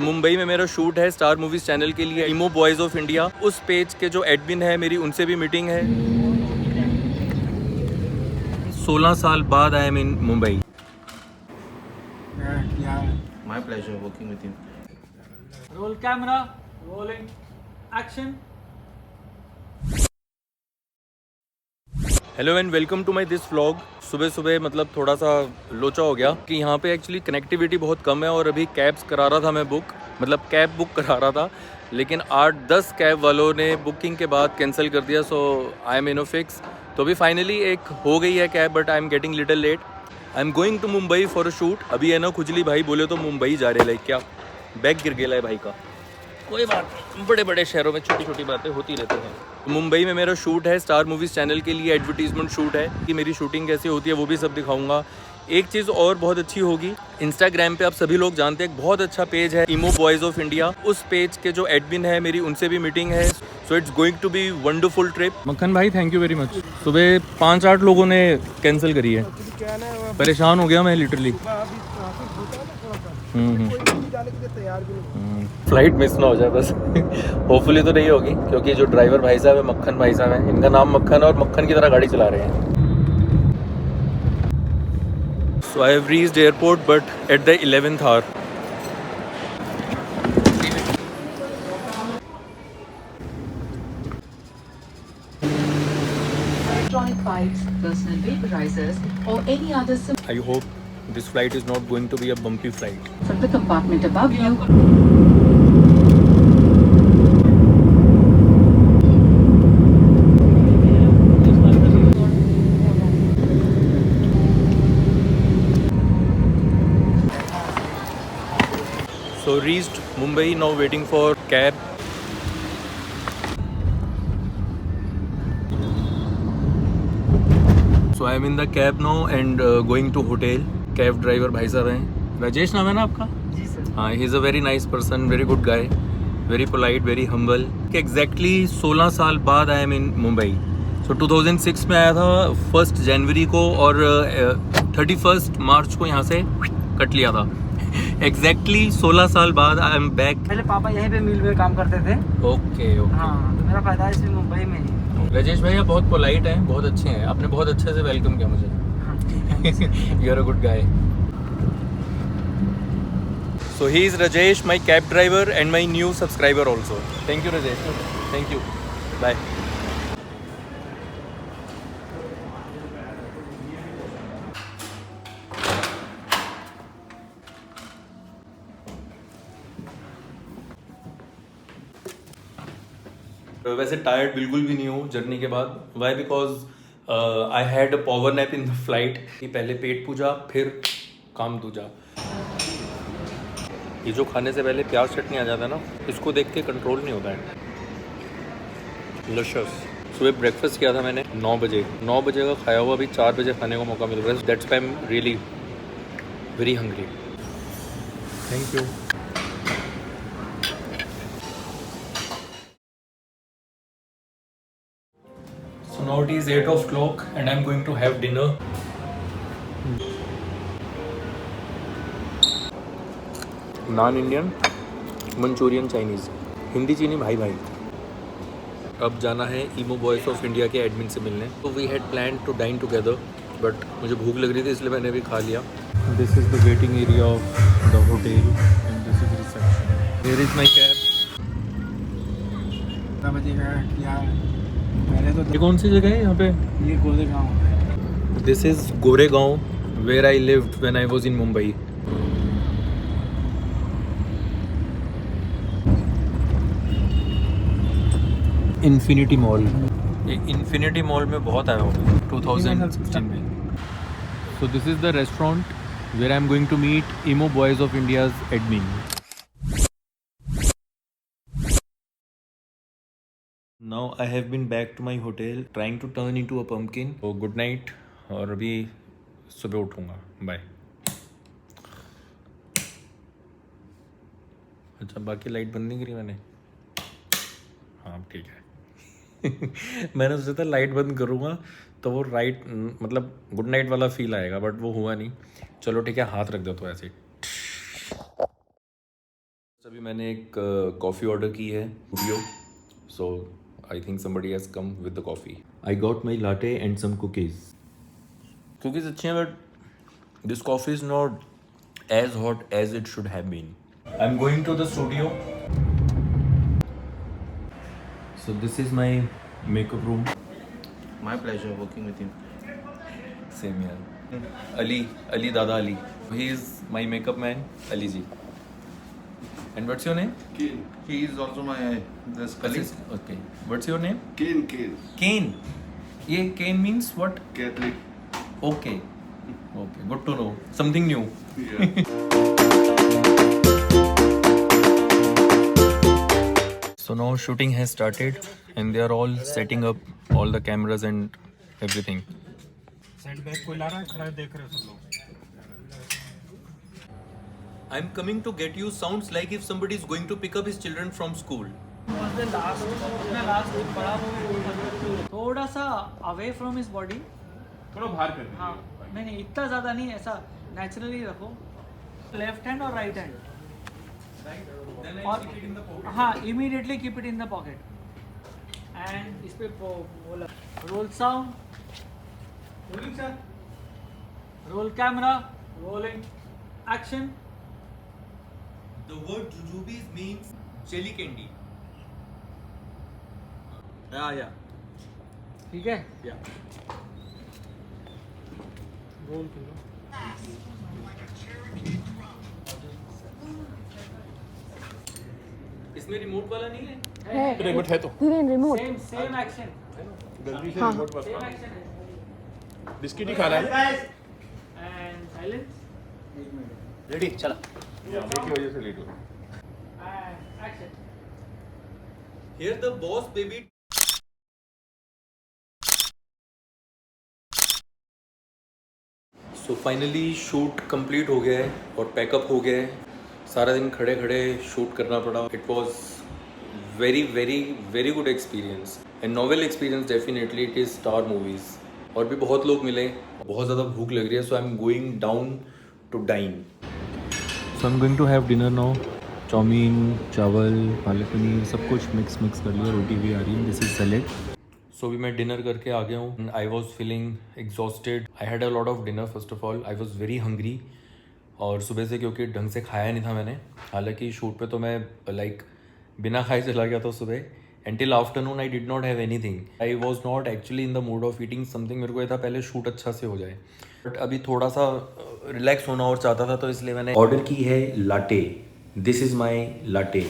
मुंबई में मेरा शूट है स्टार मूवीज चैनल के लिए, इमो बॉयज़ ऑफ इंडिया। उस पेज के जो एडमिन है मेरी, उनसे भी मीटिंग है। 16 साल बाद I am in Mumbai. My pleasure working with you. Roll camera, rolling, action. Hello and welcome to my this vlog. सुबह सुबह मतलब थोड़ा सा लोचा हो गया कि यहाँ पे एक्चुअली कनेक्टिविटी बहुत कम है और अभी कैब्स करा रहा था मैं बुक, मतलब कैब बुक करा रहा था, लेकिन 8-10 कैब वालों ने बुकिंग के बाद कैंसिल कर दिया। So I am in fix. तो अभी फाइनली एक हो गई है cab, but I am getting little late. I am going to Mumbai for a shoot. अभी है ना खुजली भाई बोले तो मुंबई जा रहे, लाइक क्या बैग गिर गया है भाई का। कोई बात नहीं, बड़े बड़े शहरों में छोटी छोटी बातें होती रहती हैं। मुंबई में मेरा शूट है स्टार मूवीज़ चैनल के लिए, एडवर्टीजमेंट शूट है कि मेरी शूटिंग कैसे होती है वो भी सब दिखाऊंगा। एक चीज़ और बहुत अच्छी होगी, इंस्टाग्राम पे आप सभी लोग जानते हैं एक बहुत अच्छा पेज है इमो बॉयज़ ऑफ इंडिया। उस पेज के जो एडमिन है मेरी, उनसे भी मीटिंग है। So it's going to be wonderful trip. Makkhan भाई थैंक यू वेरी मच। सुबह 5-8 लोगों ने कैंसिल करी है, परेशान हो गया मैं लिटरली। फ्लाइट मिस ना हो जाए बस। होपफुली तो नहीं होगी, क्योंकि जो ड्राइवर भाई साहब है मक्खन भाई साहब हैं, इनका नाम मक्खन और मक्खन की तरह गाड़ी चला रहे हैं। So I have reached airport but at the 11th hour. Electronic pipes, personal vaporizers, or any other I hope this flight is not going to be a bumpy flight. from the compartment above you. So reached Mumbai, now waiting for cab. So I am in the cab now and going to hotel. Cab driver भाई साहब हैं, राजेश नाम है ना आपका? जी sir. हाँ, he is a very nice person, very good guy, very polite, very humble. Exactly 16 साल बाद I am in Mumbai. So 2006 में आया था 1 जनवरी को और 31 मार्च को यहाँ से कट लिया था। एग्जैक्टली 16 साल बाद आई एम बैक। पहले पापा यहीं पे मिल में काम करते थे। Okay okay. हाँ, तो मेरा पैदाइश भी मुंबई में ही। राजेश भैया बहुत पोलाइट हैं, बहुत अच्छे हैं, आपने बहुत अच्छे से वेलकम किया मुझे। You are a good guy. So he is Rajesh, my cab driver and my new subscriber also. Thank you Rajesh, thank you, bye. वैसे टायर्ड बिल्कुल भी नहीं हूँ जर्नी के बाद। Why? Because I had a power nap in the flight. पहले पेट पूजा फिर काम दूजा। ये जो खाने से पहले प्याज चटनी आ जाता है ना, इसको देख के कंट्रोल नहीं होता है। लशस। सुबह ब्रेकफास्ट किया था मैंने 9 बजे। 9 बजे का खाया हुआ, अभी 4 बजे खाने का मौका मिल रहा है। That's why I am really very hungry. Thank you. So now it is 8 o'clock and I'm going to have dinner. Non Indian, Manchurian, Chinese, Hindi चीनी भाई भाई। अब जाना है इमो बॉयज़ ऑफ इंडिया के एडमिन से मिलने। तो we had plan to dine together, but मुझे भूख लग रही थी इसलिए मैंने भी खा लिया। This is the waiting area of the hotel and this is reception. Here is my cab. ये कौन सी जगह है यहाँ पे? ये Goregaon. This is Goregaon, where I lived when I was in Mumbai. Infinity Mall. ये इन्फिनिटी मॉल में बहुत आया होगा 2016 में। So this is the restaurant where I am going to meet Emo boys of India's admin. Now I have been back to my hotel, trying to turn into a pumpkin. So good night, और अभी सुबह उठूँगा। Bye. अच्छा, बाकी light बंद नहीं करी मैंने? हाँ ठीक है। मैंने सोचा था लाइट बंद करूँगा तो वो राइट मतलब गुड नाइट वाला फील आएगा, बट वो हुआ नहीं। चलो ठीक है, हाथ रख दो तो ऐसे ही। अभी अभी मैंने एक कॉफ़ी ऑर्डर की है studio, so I think somebody has come with the coffee. I got my latte and some cookies. Cookies अच्छी हैं but this coffee is not as hot as it should have been. I am going to the studio. So this is my makeup room. My pleasure working with you. Same here. Ali Dada Ali. He is my makeup man, Ali ji. And what's your name? Kane. He is also my this colleague. Okay. What's your name? Kane. Kane. Yeah, Kane means what? Catholic. Okay. Okay. Good to know. Something new. Yeah. So now shooting has started and they are all setting up all the cameras and everything. Setback कोई ला रहा है, खड़ा है, देख रहे हो सब लोग. I'm coming to get you sounds like if somebody is going to pick up his children from school. थोड़ा सा अवे फ्रॉम हिज बॉडी. थोड़ा बाहर कर हाँ नहीं इतना ज़्यादा नहीं, ऐसा नेचुरली रखो. लेफ्ट हैंड और राइट हैंड. और हाँ immediately keep it in the pocket. And इस पे बोला role sound. Rolling sir. Roll camera. Rolling action. The word jujubes means jelly candy. Yeah. ठीक है. Yeah. रोल करो. इसमें रिमोट वाला नहीं है? रिमोट है तो रिमोट सेम एक्शन. जल्दी से रिमोट पर सेम एक्शन है. बिस्किट ही खाना है. And silence. रेडी चला. एक की वजह से लेट हो. And action. Here the boss baby. So finally shoot complete हो गया है और पैकअप हो गया है. सारा दिन खड़े खड़े शूट करना पड़ा. It was very good experience and novel experience definitely. It is Star Movies. और भी बहुत लोग मिले. बहुत ज़्यादा भूख लग रही है, so I'm going down to dine. So I'm going to have dinner now. Chow mein, चावल, पालक पनीर सब कुछ मिक्स कर लिया. रोटी भी आ रही है. This is salad. सो अभी मैं डिनर करके आ गया हूँ. I was feeling exhausted. I had a lot of dinner. First of all I was very hungry. और सुबह से क्योंकि ढंग से खाया नहीं था मैंने. हालांकि शूट पे तो मैं लाइक बिना खाए चला गया था सुबह. Until afternoon I did not have anything. I was not actually in the mood of eating something. मेरे को ये था पहले शूट अच्छा से हो जाए. बट अभी थोड़ा सा रिलैक्स होना और चाहता था, तो इसलिए मैंने ऑर्डर की है latte. This is my latte.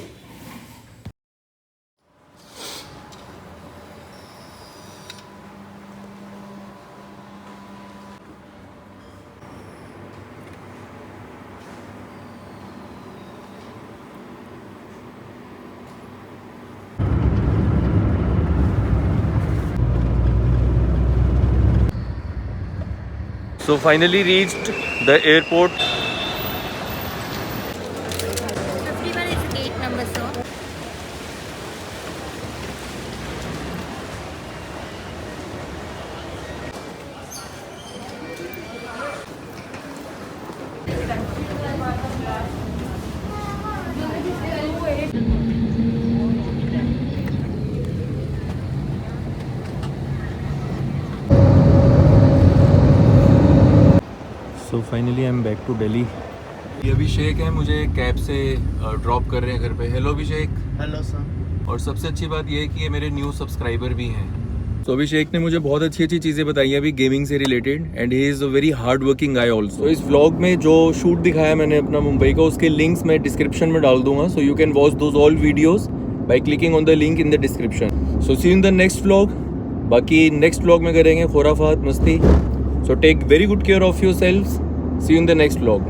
So finally reached the airport. 51 is gate number, sir. So finally I'm back to Delhi. ये अभिषेक है, मुझे कैब से ड्रॉप कर रहे हैं घर पे. हेलो अभिषेक. Hello sir. और सबसे अच्छी बात ये है कि ये मेरे न्यू सब्सक्राइबर भी हैं. तो अभिषेक ने मुझे बहुत अच्छी चीज़ें बताई हैं अभी गेमिंग से related. And he is a very hard working guy also. इस व्लॉग में जो शूट दिखाया मैंने अपना मुंबई का, उसके लिंक्स मैं डिस्क्रिप्शन में डाल दूंगा. So you can watch those all videos by clicking on the link in the description. So see in the next vlog. बाकी नेक्स्ट व्लॉग में करेंगे खुराफात मस्ती. So take very good care of yourself. See you in the next vlog.